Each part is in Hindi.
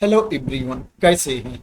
हेलो एवरीवन, कैसे हैं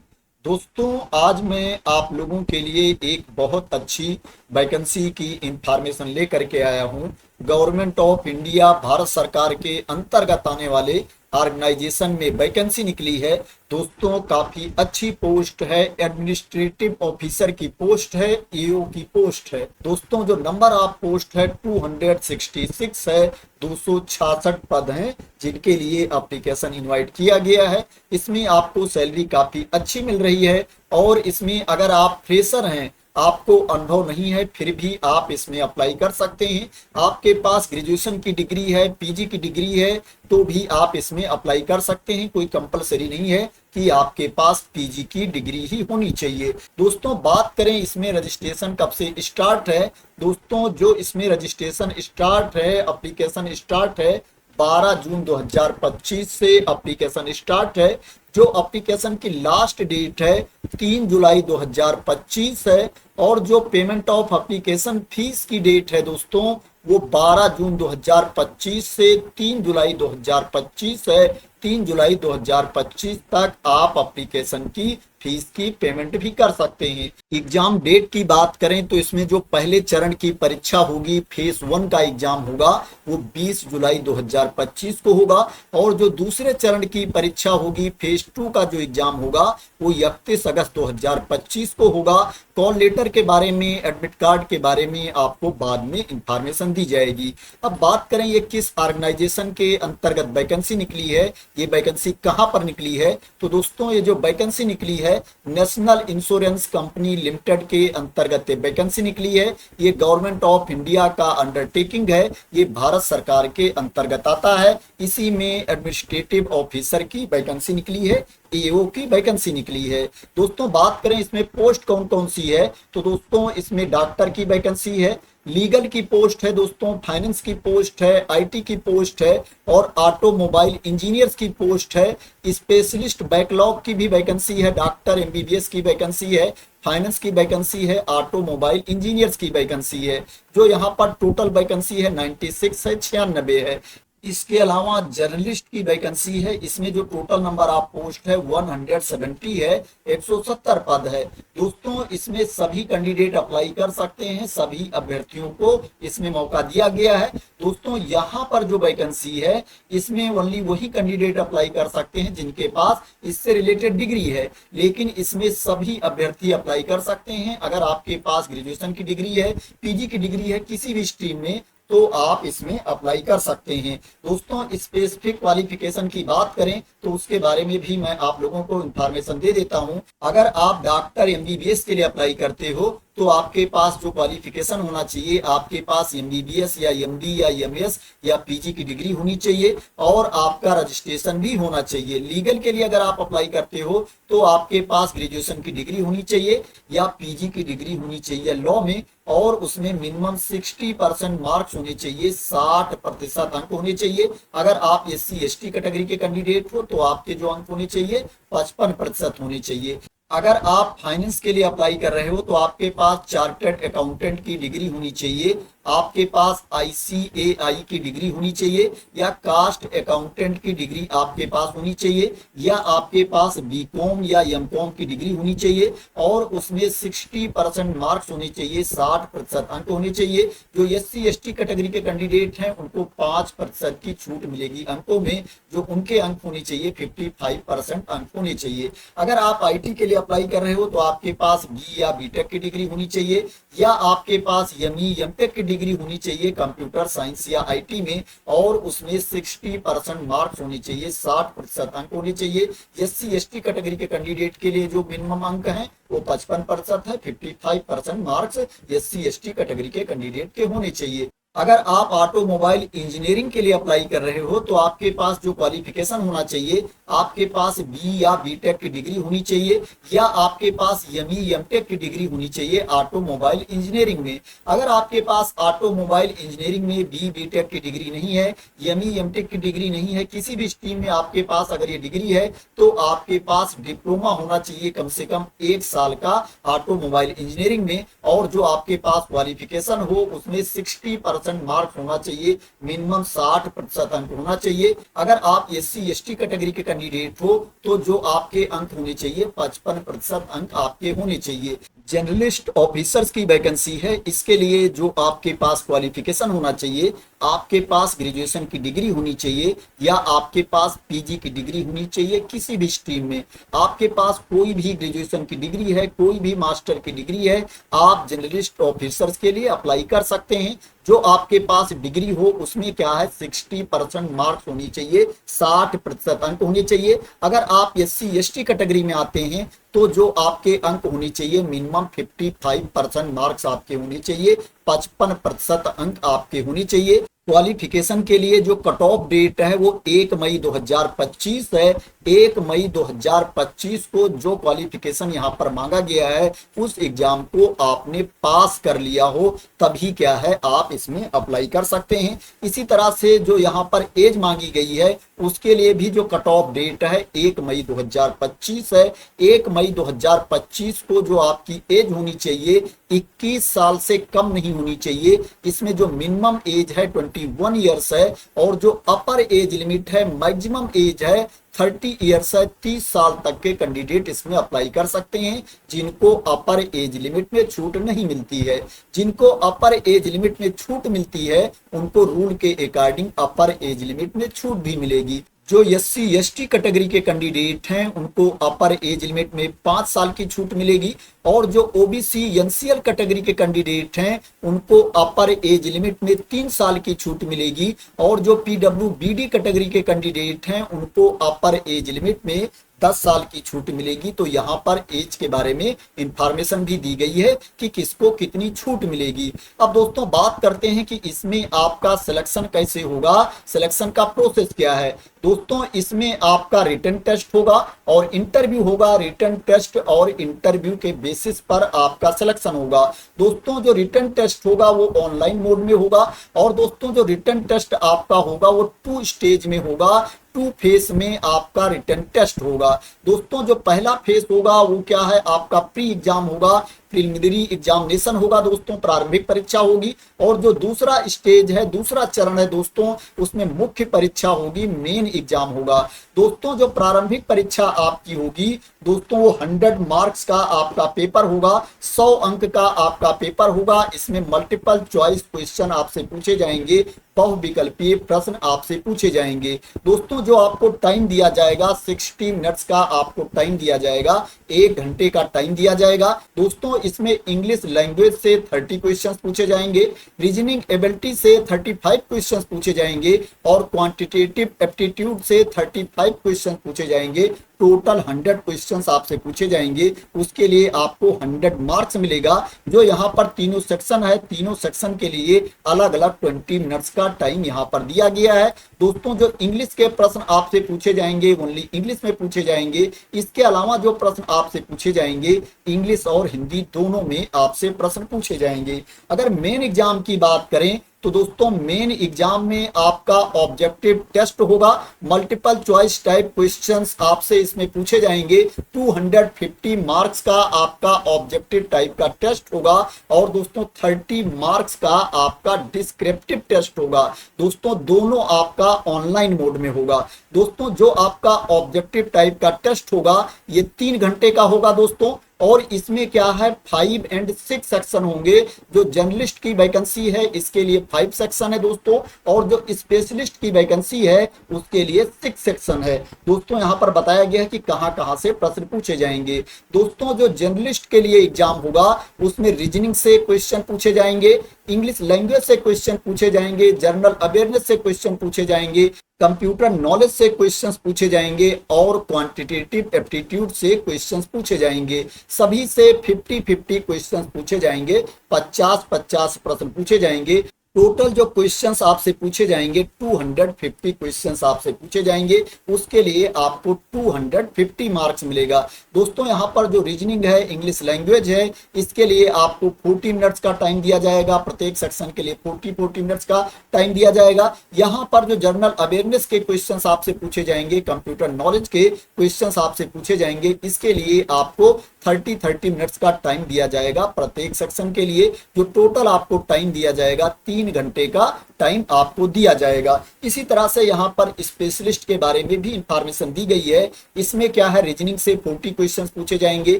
दोस्तों। आज मैं आप लोगों के लिए एक बहुत अच्छी वैकेंसी की इंफॉर्मेशन लेकर के आया हूं। गवर्नमेंट ऑफ इंडिया भारत सरकार के अंतर्गत आने वाले ऑर्गेनाइजेशन में वैकेंसी निकली है दोस्तों। काफी अच्छी पोस्ट है, एडमिनिस्ट्रेटिव ऑफिसर की पोस्ट है, ईओ की पोस्ट है दोस्तों। जो नंबर ऑफ पोस्ट है 266 है। 266 पद हैं जिनके लिए एप्लीकेशन इनवाइट किया गया है। इसमें आपको सैलरी काफी अच्छी मिल रही है और इसमें अगर आप फ्रेशर हैं, आपको अनुभव नहीं है, फिर भी आप इसमें अप्लाई कर सकते हैं। आपके पास ग्रेजुएशन की डिग्री है, पीजी की डिग्री है, तो भी आप इसमें अप्लाई कर सकते हैं। कोई कंपलसरी नहीं है कि आपके पास पीजी की डिग्री ही होनी चाहिए। दोस्तों बात करें इसमें रजिस्ट्रेशन कब से स्टार्ट है। दोस्तों जो इसमें रजिस्ट्रेशन स्टार्ट है, एप्लीकेशन स्टार्ट है 12 जून 2025 से एप्लीकेशन स्टार्ट है। जो एप्लीकेशन की लास्ट डेट है 3 जुलाई 2025 है और जो पेमेंट ऑफ एप्लीकेशन फीस की डेट है दोस्तों वो 12 जून 2025 से 3 जुलाई 2025 है। 3 जुलाई 2025 तक आप एप्लीकेशन की फीस की पेमेंट भी कर सकते हैं। एग्जाम डेट की बात करें तो इसमें जो पहले चरण की परीक्षा होगी, फेज 1 का एग्जाम होगा, वो 20 जुलाई 2025 को होगा और जो दूसरे चरण की परीक्षा होगी, फेज 2 का जो एग्जाम होगा, वो 31 अगस्त 2025 को होगा। कॉल लेटर के बारे में, एडमिट कार्ड के बारे में आपको बाद में इंफॉर्मेशन दी जाएगी। अब बात करें ये किस ऑर्गेनाइजेशन के अंतर्गत वैकेंसी निकली है, ये वैकेंसी कहां पर निकली है। तो दोस्तों ये जो वैकेंसी निकली है नेशनल इंश्योरेंस कंपनी लिमिटेड के अंतर्गत वैकेंसी निकली है। ये गवर्नमेंट ऑफ इंडिया का अंडरटेकिंग है, ये भारत सरकार के अंतर्गत आता है। इसी में एडमिनिस्ट्रेटिव ऑफिसर की वैकेंसी निकली है, ईओ की वैकेंसी निकली है। दोस्तों बात करें इसमें पोस्ट कौन कौन सी है, तो दोस्तों इसमें डॉक्टर की वैकेंसी है, लीगल की पोस्ट है दोस्तों, फाइनेंस की पोस्ट है, आईटी की पोस्ट है और ऑटोमोबाइल इंजीनियर्स की पोस्ट है। स्पेशलिस्ट बैकलॉग की भी वैकेंसी है, डॉक्टर एमबीबीएस की वैकेंसी है, फाइनेंस की वैकेंसी है, ऑटोमोबाइल इंजीनियर्स की वैकेंसी है। जो यहाँ पर टोटल वैकेंसी है 96 है, 96 है। इसके अलावा जर्नलिस्ट की वैकेंसी है, इसमें जो टोटल नंबर ऑफ पोस्ट है 170 है, 170 पद है दोस्तों। इसमें सभी कैंडिडेट अप्लाई कर सकते हैं, सभी अभ्यर्थियों को इसमें मौका दिया गया है दोस्तों। यहाँ पर जो वैकेंसी है इसमें ओनली वही कैंडिडेट अप्लाई कर सकते हैं जिनके पास इससे रिलेटेड डिग्री है, लेकिन इसमें सभी अभ्यर्थी अप्लाई कर सकते हैं। अगर आपके पास ग्रेजुएशन की डिग्री है, पीजी की डिग्री है किसी भी स्ट्रीम में, तो आप इसमें अप्लाई कर सकते हैं दोस्तों। स्पेसिफिक क्वालिफिकेशन की बात करें तो उसके बारे में भी मैं आप लोगों को इंफॉर्मेशन दे देता हूं। अगर आप डॉक्टर एमबीबीएस के लिए अप्लाई करते हो तो आपके पास जो क्वालिफिकेशन होना चाहिए, आपके पास एमबीबीएस या एमडी या एमएस या पीजी की डिग्री होनी चाहिए और आपका रजिस्ट्रेशन भी होना चाहिए। लीगल के लिए अगर आप अप्लाई करते हो तो आपके पास ग्रेजुएशन की डिग्री होनी चाहिए या पीजी की डिग्री होनी चाहिए लॉ में, और उसमें मिनिमम 60% मार्क्स होने चाहिए, 60% अंक होने चाहिए। अगर आप SC/ST कैटेगरी के कैंडिडेट हो तो आपके जो अंक होने चाहिए 55% होने चाहिए। अगर आप फाइनेंस के लिए अप्लाई कर रहे हो तो आपके पास चार्टर्ड अकाउंटेंट की डिग्री होनी चाहिए, आपके पास ICAI की डिग्री होनी चाहिए या कास्ट अकाउंटेंट की डिग्री आपके पास होनी चाहिए या आपके पास बीकॉम या एमकॉम की डिग्री होनी चाहिए और उसमें 60% मार्क्स होने चाहिए, 60% अंक होने चाहिए। जो SC/ST कैटेगरी के कैंडिडेट हैं उनको 5% की छूट मिलेगी अंकों में, जो उनके अंक होने चाहिए 55% अंक होने चाहिए। अगर आप IT के लिए अप्लाई कर रहे हो तो आपके पास BE या BTech की डिग्री होनी चाहिए या आपके पास ME MTech की डिग्री होनी चाहिए कंप्यूटर साइंस या IT में, और उसमें 60% मार्क्स होने चाहिए, 60% अंक होने चाहिए। SC/ST कैटेगरी के कैंडिडेट के लिए जो मिनिमम अंक है वो 55% है, 55% मार्क्स SC/ST कैटेगरी के कैंडिडेट के होने चाहिए। अगर आप ऑटोमोबाइल इंजीनियरिंग के लिए अप्लाई कर रहे हो तो आपके पास जो क्वालिफिकेशन होना चाहिए, आपके पास BE या BTech की डिग्री होनी चाहिए या आपके पास ME MTech की डिग्री होनी चाहिए ऑटोमोबाइल इंजीनियरिंग में। अगर आपके पास ऑटोमोबाइल इंजीनियरिंग में BE BTech की डिग्री नहीं है, ME MTech की डिग्री नहीं है, किसी भी स्ट्रीम में आपके पास अगर ये डिग्री है तो आपके पास डिप्लोमा होना चाहिए कम से कम 1 साल का ऑटोमोबाइल इंजीनियरिंग में, और जो आपके पास क्वालिफिकेशन हो उसमें 60% 50% मार्क्स होना चाहिए, मिनिमम 60% अंक होना चाहिए। अगर आप SC/ST कैटेगरी के कैंडिडेट हो तो जो आपके अंक होने चाहिए 55% अंक आपके होने चाहिए। जर्नलिस्ट ऑफिसर्स की वैकेंसी है, इसके लिए जो आपके पास क्वालिफिकेशन होना चाहिए, आपके पास ग्रेजुएशन की डिग्री होनी चाहिए या आपके पास PG की डिग्री होनी चाहिए किसी भी स्ट्रीम में। आपके पास कोई भी ग्रेजुएशन की डिग्री है, कोई भी मास्टर की डिग्री है, आप जर्नलिस्ट ऑफिसर्स के लिए अप्लाई कर सकते हैं। जो आपके पास डिग्री हो उसमें क्या है 60% मार्क्स होनी चाहिए, 60% अंक होने चाहिए। अगर आप SC/ST कैटेगरी में आते हैं तो जो आपके अंक होने चाहिए मिनिमम 55% मार्क्स आपके होने चाहिए, 55% अंक आपके होने चाहिए। क्वालिफिकेशन के लिए जो कट ऑफ डेट है वो 1 मई 2025 है। 1 मई 2025 को जो क्वालिफिकेशन यहाँ पर मांगा गया है उस एग्जाम को आपने पास कर लिया हो तभी क्या है आप इसमें अप्लाई कर सकते हैं। इसी तरह से जो यहाँ पर एज मांगी गई है उसके लिए भी जो कट ऑफ डेट है 1 मई 2025 है। 1 मई 2025 को जो आपकी एज होनी चाहिए 21 साल से कम नहीं होनी चाहिए। इसमें जो मिनिमम एज है 21 ईयर्स है और जो अपर एज लिमिट है, मैक्सिमम एज है 30 ईयर्स है। 30 साल तक के कैंडिडेट इसमें अप्लाई कर सकते हैं जिनको अपर एज लिमिट में छूट नहीं मिलती है। जिनको अपर एज लिमिट में छूट मिलती है उनको रूल के अकॉर्डिंग अपर एज लिमिट में छूट भी मिलेगी। जो SC/ST कैटेगरी के कैंडिडेट हैं उनको अपर एज लिमिट में 5 साल की छूट मिलेगी और जो OBC NCL कैटेगरी के कैंडिडेट हैं उनको अपर एज लिमिट में 3 साल की छूट मिलेगी और जो PWBD कैटेगरी के कैंडिडेट हैं उनको अपर एज लिमिट में 10 साल की छूट मिलेगी। तो यहाँ पर एज के बारे में इंफॉर्मेशन भी दी गई है कि किसको कितनी छूट मिलेगी। अब दोस्तों बात करते हैं कि इसमें आपका सिलेक्शन कैसे होगा, सिलेक्शन का प्रोसेस क्या है। दोस्तों इसमें आपका रिटन टेस्ट होगा और इंटरव्यू होगा। रिटन टेस्ट और इंटरव्यू के बेसिस पर आपका सिलेक्शन होगा। दोस्तों जो रिटन टेस्ट होगा वो ऑनलाइन मोड में होगा और दोस्तों जो रिटन टेस्ट आपका होगा वो 2 स्टेज में होगा, 2 फेस में आपका रिटन टेस्ट होगा। दोस्तों जो पहला फेस होगा वो क्या है आपका प्री एग्जाम होगा, प्रिलिमिनरी एग्जामिनेशन होगा दोस्तों, प्रारंभिक परीक्षा होगी। और जो दूसरा स्टेज है, दूसरा चरण है दोस्तों, उसमें मुख्य परीक्षा होगी, मेन एग्जाम होगा। दोस्तों जो प्रारंभिक परीक्षा आपकी होगी दोस्तों वो 100 मार्क्स का आपका पेपर होगा, 100 अंक का आपका पेपर होगा। इसमें मल्टीपल चॉइस क्वेश्चन आपसे पूछे जाएंगे, बहुविकल्पीय प्रश्न आपसे पूछे जाएंगे। दोस्तों जो आपको टाइम दिया जाएगा 60 मिनट्स का आपको टाइम दिया जाएगा, 1 घंटे का टाइम दिया जाएगा। दोस्तों इसमें इंग्लिश लैंग्वेज से 30 क्वेश्चंस पूछे जाएंगे, रीजनिंग एबिलिटी से 35 क्वेश्चंस पूछे जाएंगे और क्वांटिटेटिव एप्टीट्यूड से 35 क्वेश्चन पूछे जाएंगे। टोटल 100 क्वेश्चंस आपसे पूछे जाएंगे। उसके लिए आपको 100 मार्क्स मिलेगा। जो यहाँ पर तीनों सेक्शन है, तीनों सेक्शन के लिए अलग अलग 20 मिनट्स का टाइम यहाँ पर दिया गया है। दोस्तों जो इंग्लिश के प्रश्न आपसे पूछे जाएंगे ओनली इंग्लिश में पूछे जाएंगे। इसके अलावा जो प्रश्न आपसे पूछे जाएंगे इंग्लिश और हिंदी दोनों में आपसे प्रश्न पूछे जाएंगे। अगर मेन एग्जाम की बात करें तो दोस्तों मेन एग्जाम में आपका ऑब्जेक्टिव टेस्ट होगा, मल्टीपल चॉइस टाइप क्वेश्चंस आपसे इसमें पूछे जाएंगे। 250 मार्क्स का आपका ऑब्जेक्टिव टाइप का टेस्ट होगा और दोस्तों 30 मार्क्स का आपका डिस्क्रिप्टिव टेस्ट होगा। दोस्तों दोनों आपका ऑनलाइन मोड में होगा। दोस्तों जो आपका ऑब्जेक्टिव टाइप का टेस्ट होगा ये 3 घंटे का होगा दोस्तों और इसमें क्या है 5 और 6 सेक्शन होंगे। जो जर्नलिस्ट की वैकेंसी है इसके लिए 5 सेक्शन है दोस्तों और जो स्पेशलिस्ट की वैकेंसी है उसके लिए 6 सेक्शन है। दोस्तों यहाँ पर बताया गया है कि कहां कहां से प्रश्न पूछे जाएंगे। दोस्तों जो जर्नलिस्ट के लिए एग्जाम होगा उसमें रीजनिंग से क्वेश्चन पूछे जाएंगे, इंग्लिश लैंग्वेज से क्वेश्चन पूछे जाएंगे, जनरल अवेयरनेस से क्वेश्चन पूछे जाएंगे, कंप्यूटर नॉलेज से क्वेश्चंस पूछे जाएंगे और क्वांटिटेटिव एप्टीट्यूड से क्वेश्चंस पूछे जाएंगे। सभी से 50-50 क्वेश्चंस पूछे जाएंगे, 50-50 प्रश्न पूछे जाएंगे। टोटल जो क्वेश्चंस आपसे पूछे जाएंगे 250 क्वेश्चंस आपसे पूछे जाएंगे। उसके लिए आपको 250 मार्क्स मिलेगा। दोस्तों यहाँ पर जो रीजनिंग है, इंग्लिश लैंग्वेज है, इसके लिए आपको 40 मिनट्स का टाइम दिया जाएगा। प्रत्येक सेक्शन के लिए 40 मिनट्स का टाइम दिया जाएगा। यहाँ पर जो जनरल अवेयरनेस के क्वेश्चंस आपसे पूछे जाएंगे, कंप्यूटर नॉलेज के क्वेश्चंस आपसे पूछे जाएंगे, इसके लिए आपको 30 मिनट्स का टाइम दिया जाएगा प्रत्येक सेक्शन के लिए। जो टोटल आपको टाइम दिया जाएगा 3 3 घंटे का टाइम आपको दिया जाएगा। इसी तरह से यहाँ पर स्पेशलिस्ट के बारे में भी इंफॉर्मेशन दी गई है। इसमें क्या है, रीजनिंग से 40 क्वेश्चंस पूछे जाएंगे,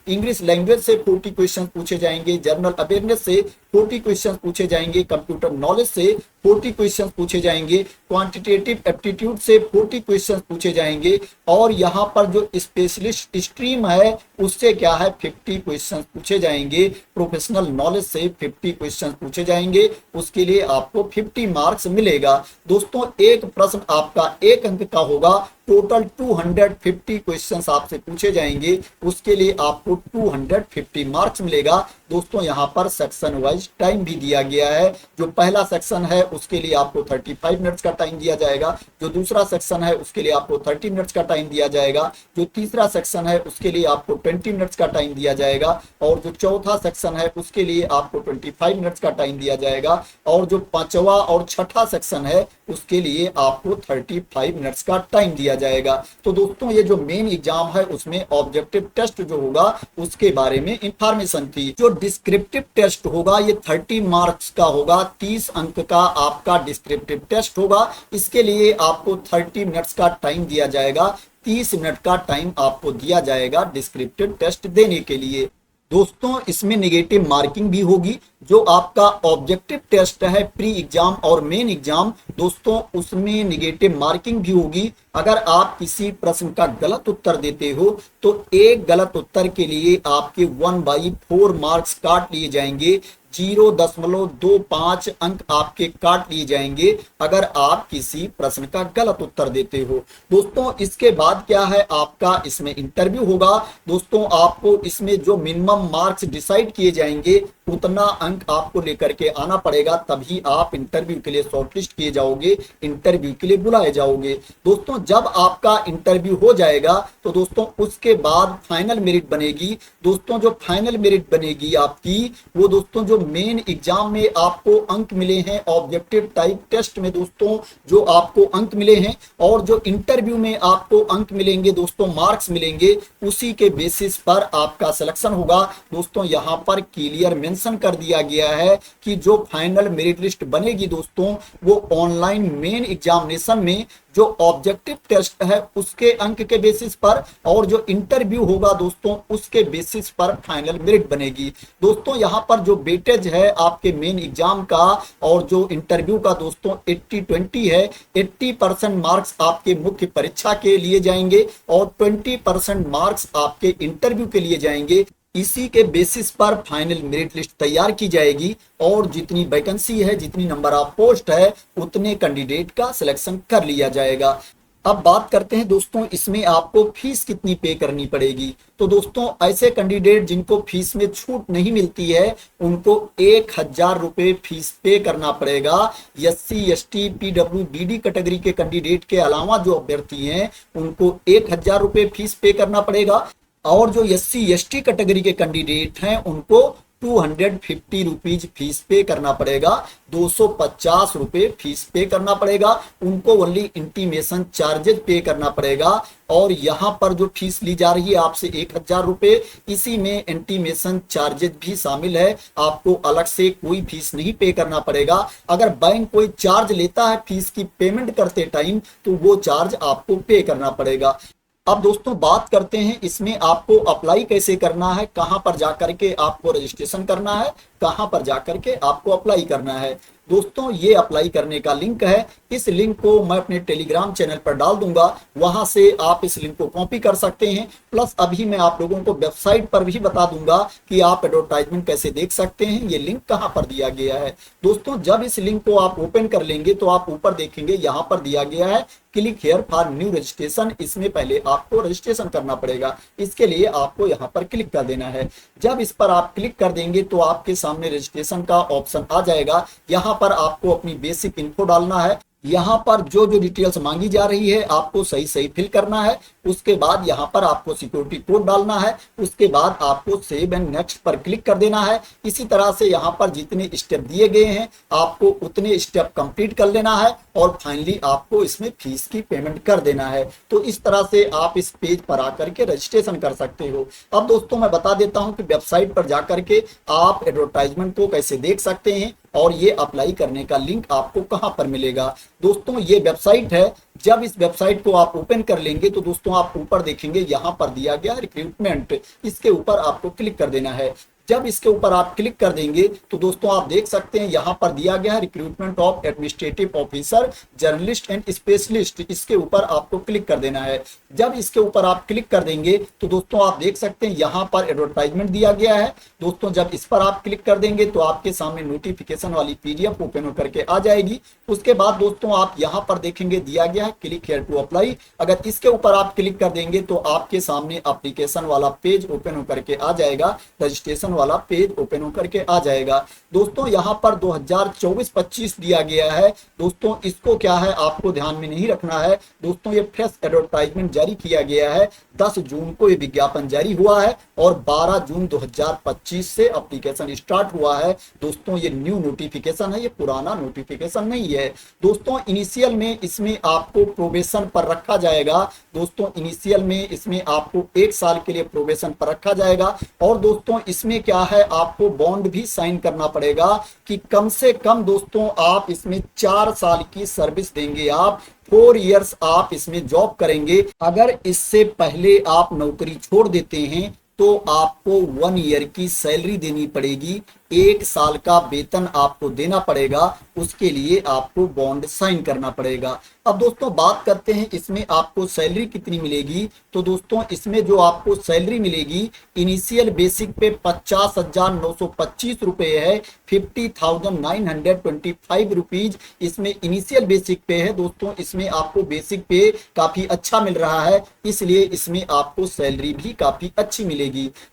इंग्लिश लैंग्वेज से 40 क्वेश्चंस पूछे जाएंगे, जनरल अवेयरनेस से 40 क्वेश्चंस पूछे जाएंगे, कंप्यूटर नॉलेज से 40 क्वेश्चंस पूछे जाएंगे, क्वांटिटेटिव एप्टीट्यूड से 40 क्वेश्चंस पूछे जाएंगे, और यहाँ पर जो स्पेशलिस्ट स्ट्रीम है उससे क्या है 50 क्वेश्चंस पूछे जाएंगे, प्रोफेशनल नॉलेज से 50 क्वेश्चंस पूछे जाएंगे, उसके लिए आपको 50 मार्क्स मिलेगा। दोस्तों एक प्रश्न आपका 1 अंक का होगा, टोटल 250 क्वेश्चंस आपसे पूछे जाएंगे, उसके लिए आपको 250 मार्क्स मिलेगा। दोस्तों यहाँ पर सेक्शन वाइज टाइम भी दिया गया है। जो पहला सेक्शन है उसके लिए आपको 35 मिनट्स का टाइम दिया जाएगा, जो दूसरा सेक्शन है उसके लिए आपको 30 मिनट्स का टाइम दिया जाएगा, जो तीसरा सेक्शन है उसके लिए आपको 20 मिनट्स का टाइम दिया जाएगा, और जो चौथा सेक्शन है उसके लिए आपको 25 मिनट्स का टाइम दिया जाएगा, और जो पांचवा और छठा सेक्शन है उसके लिए आपको 35 मिनट्स का टाइम दिया जाएगा। तो दोस्तों ये जो मेन एग्जाम है उसमें ऑब्जेक्टिव टेस्ट जो होगा उसके बारे में इंफॉर्मेशन थी। जो डिस्क्रिप्टिव टेस्ट होगा ये 30 मार्क्स का होगा, 30 अंक का आपका डिस्क्रिप्टिव टेस्ट होगा। इसके लिए आपको 30 मिनट्स का टाइम दिया जाएगा, 30 मिनट का टाइम आपको दिया जाएगा डिस्क्रिप्टिव टेस्ट देने के लिए। दोस्तों इसमें नेगेटिव मार्किंग भी होगी। जो आपका ऑब्जेक्टिव टेस्ट है प्री एग्जाम और मेन एग्जाम, दोस्तों उसमें नेगेटिव मार्किंग भी होगी। अगर आप किसी प्रश्न का गलत उत्तर देते हो तो एक गलत उत्तर के लिए आपके 1/4 मार्क्स काट लिए जाएंगे, 0.25 अंक आपके काट लिए जाएंगे अगर आप किसी प्रश्न का गलत उत्तर देते हो। दोस्तों इसके बाद क्या है, आपका इसमें इंटरव्यू होगा। दोस्तों आपको इसमें जो मिनिमम मार्क्स डिसाइड किए जाएंगे उतना अंक आपको लेकर के आना पड़ेगा, तभी आप इंटरव्यू के लिए शॉर्टलिस्ट किए जाओगे, इंटरव्यू के लिए बुलाए जाओगे। दोस्तों जब आपका इंटरव्यू हो जाएगा तो दोस्तों उसके बाद फाइनल मेरिट बनेगी। दोस्तों जो फाइनल मेरिट बनेगी आपकी, वो दोस्तों जो मेन एग्जाम में आपको अंक मिले हैं, ऑब्जेक्टिव टाइप टेस्ट में दोस्तों जो आपको अंक मिले हैं, और जो इंटरव्यू में आपको अंक मिलेंगे दोस्तों, मार्क्स मिलेंगे, उसी के बेसिस पर आपका सिलेक्शन होगा। दोस्तों यहाँ पर क्लियर मेंशन कर दिया गया है कि जो फाइनल मेरिट लिस्ट बनेगी दोस्तों वो ऑनलाइन मेन एग्जामिनेशन में जो ऑब्जेक्टिव टेस्ट है उसके अंक के बेसिस पर, और जो इंटरव्यू होगा दोस्तों उसके बेसिस पर फाइनल मेरिट बनेगी। दोस्तों यहाँ पर जो वेटेज है आपके मेन एग्जाम का और जो इंटरव्यू का दोस्तों 80-20 है। 80% मार्क्स आपके मुख्य परीक्षा के लिए जाएंगे और 20% मार्क्स आपके इंटरव्यू के लिए जाएंगे। इसी के बेसिस पर फाइनल मेरिट लिस्ट तैयार की जाएगी, और जितनी वैकेंसी है, जितनी नंबर ऑफ पोस्ट है, उतने कैंडिडेट का सिलेक्शन कर लिया जाएगा। अब बात करते हैं दोस्तों इसमें आपको फीस कितनी पे करनी पड़ेगी। तो दोस्तों ऐसे कैंडिडेट जिनको फीस में छूट नहीं मिलती है उनको 1000 रुपए फीस पे करना पड़ेगा। SC ST PWBD कैटेगरी के कैंडिडेट के अलावा जो अभ्यर्थी हैं उनको 1000 रुपए फीस पे करना पड़ेगा, और जो SC ST कैटेगरी के कैंडिडेट हैं उनको 250 रुपीज फीस पे करना पड़ेगा, 250 रुपए फीस पे करना पड़ेगा। उनको ओनली इंटीमेशन चार्जेस पे करना पड़ेगा, और यहाँ पर जो फीस ली जा रही है आपसे 1000 रुपए, इसी में इंटीमेशन चार्जेस भी शामिल है। आपको अलग से कोई फीस नहीं पे करना पड़ेगा। अगर बैंक कोई चार्ज लेता है फीस की पेमेंट करते टाइम तो वो चार्ज आपको पे करना पड़ेगा। अब दोस्तों बात करते हैं इसमें आपको अप्लाई कैसे करना है, कहां पर जाकर के आपको रजिस्ट्रेशन करना है, कहां पर जाकर के आपको अप्लाई करना है। दोस्तों ये अप्लाई करने का लिंक है, इस लिंक को मैं अपने टेलीग्राम चैनल पर डाल दूंगा, वहां से आप इस लिंक को कॉपी कर सकते हैं। प्लस अभी मैं आप लोगों को वेबसाइट पर भी बता दूंगा कि आप एडवर्टाइजमेंट कैसे देख सकते हैं, ये लिंक कहां पर दिया गया है। दोस्तों जब इस लिंक को आप ओपन कर लेंगे तो आप ऊपर देखेंगे यहां पर दिया गया है click here for new registration. इसमें पहले आपको रजिस्ट्रेशन करना पड़ेगा, इसके लिए आपको यहाँ पर क्लिक कर देना है। जब इस पर आप क्लिक कर देंगे तो आपके सामने रजिस्ट्रेशन का ऑप्शन आ जाएगा। यहाँ पर आपको अपनी बेसिक इन्फो डालना है, यहाँ पर जो जो डिटेल्स मांगी जा रही है आपको सही सही फिल करना है। उसके बाद यहाँ पर आपको सिक्योरिटी कोड डालना है, उसके बाद आपको सेव एंड नेक्स्ट पर क्लिक कर देना है। इसी तरह से यहाँ पर जितने स्टेप दिए गए हैं आपको उतने स्टेप कंप्लीट कर लेना है, और फाइनली आपको इसमें फीस की पेमेंट कर देना है। तो इस तरह से आप इस पेज पर आकर के रजिस्ट्रेशन कर सकते हो। अब दोस्तों मैं बता देता हूँ कि वेबसाइट पर जाकर के आप एडवर्टाइजमेंट को कैसे देख सकते हैं और ये अप्लाई करने का लिंक आपको कहां पर मिलेगा। दोस्तों ये वेबसाइट है। जब इस वेबसाइट को आप ओपन कर लेंगे तो दोस्तों आप ऊपर देखेंगे यहां पर दिया गया रिक्रूटमेंट, इसके ऊपर आपको क्लिक कर देना है। जब इसके ऊपर आप क्लिक कर देंगे तो दोस्तों आप देख सकते हैं यहां पर दिया गया है recruitment of administrative officer journalist and specialist, इसके ऊपर आपको क्लिक कर देना है। जब इसके ऊपर आप क्लिक कर देंगे तो दोस्तों आप देख सकते हैं यहां पर एडवर्टाइजमेंट दिया गया है। दोस्तों जब इस पर आप क्लिक कर देंगे तो आपके सामने नोटिफिकेशन वाली पीडीएफ ओपन होकर के आ जाएगी। उसके बाद दोस्तों आप यहां पर देखेंगे दिया गया है क्लिक हियर टू अप्लाई। अगर इसके ऊपर आप क्लिक कर देंगे तो आपके सामने एप्लीकेशन वाला पेज ओपन होकर के आ जाएगा, रजिस्ट्रेशन वाला पेज ओपन होकर के आ जाएगा। दोस्तों यहां पर 2024-25 दिया गया है। दोस्तों इसको क्या है आपको ध्यान में नहीं रखना है। दोस्तों ये फ्रेश एडवर्टाइजमेंट जारी किया गया है, 10 जून को ये विज्ञापन जारी हुआ है और 12 जून 2025 से एप्लीकेशन स्टार्ट हुआ है। दोस्तों ये न्यू नोटिफिकेशन है, ये पुराना नोटिफिकेशन नहीं है। दोस्तों इनिशियल में इसमें आपको प्रोबेशन पर रखा जाएगा। दोस्तों इनिशियल में इसमें आपको 1 साल के लिए प्रोबेशन पर रखा जाएगा और दोस्तों इसमें क्या है आपको बॉन्ड भी साइन करना पड़ेगा कि कम से कम दोस्तों आप इसमें 4 साल की सर्विस देंगे, आप 4 इयर्स आप इसमें जॉब करेंगे। अगर इससे पहले आप नौकरी छोड़ देते हैं तो आपको 1 ईयर की सैलरी देनी पड़ेगी, 1 साल का वेतन आपको देना पड़ेगा, उसके लिए आपको बॉन्ड साइन करना पड़ेगा। अब दोस्तों बात करते हैं इसमें आपको सैलरी कितनी मिलेगी। तो दोस्तों इसमें जो आपको सैलरी मिलेगी इनिशियल बेसिक पे 50,925 रुपए है, 50,925 रुपीज इसमें इनिशियल बेसिक पे है। दोस्तों इसमें आपको बेसिक पे काफी अच्छा मिल रहा है, इसलिए इसमें आपको सैलरी भी काफी अच्छी मिलेगी।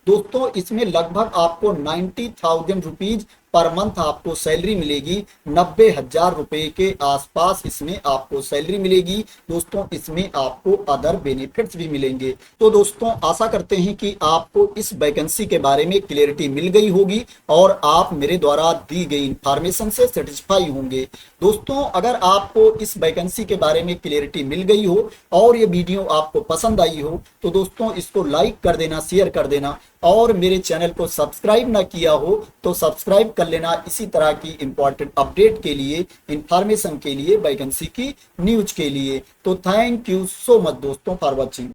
दोस्तों इसमें लगभग आपको 90,000 रुपीज पर मंथ आपको सैलरी मिलेगी, 90,000 रुपए के आसपास इसमें आपको सैलरी मिलेगी। दोस्तों इसमें आपको अदर बेनिफिट्स भी मिलेंगे। तो दोस्तों आशा करते हैं कि आपको इस वैकेंसी के बारे में क्लियरिटी मिल गई होगी और आप मेरे द्वारा दी गई इंफॉर्मेशन से सेटिस्फाई होंगे। दोस्तों अगर आपको इस वैकेंसी के बारे में क्लियरिटी मिल गई हो और ये वीडियो आपको पसंद आई हो तो दोस्तों इसको लाइक कर देना, शेयर कर देना और मेरे चैनल को सब्सक्राइब ना किया हो तो सब्सक्राइब कर लेना इसी तरह की इंपॉर्टेंट अपडेट के लिए, इंफॉर्मेशन के लिए, वैकेंसी की न्यूज के लिए। तो थैंक यू सो मच दोस्तों फॉर वॉचिंग।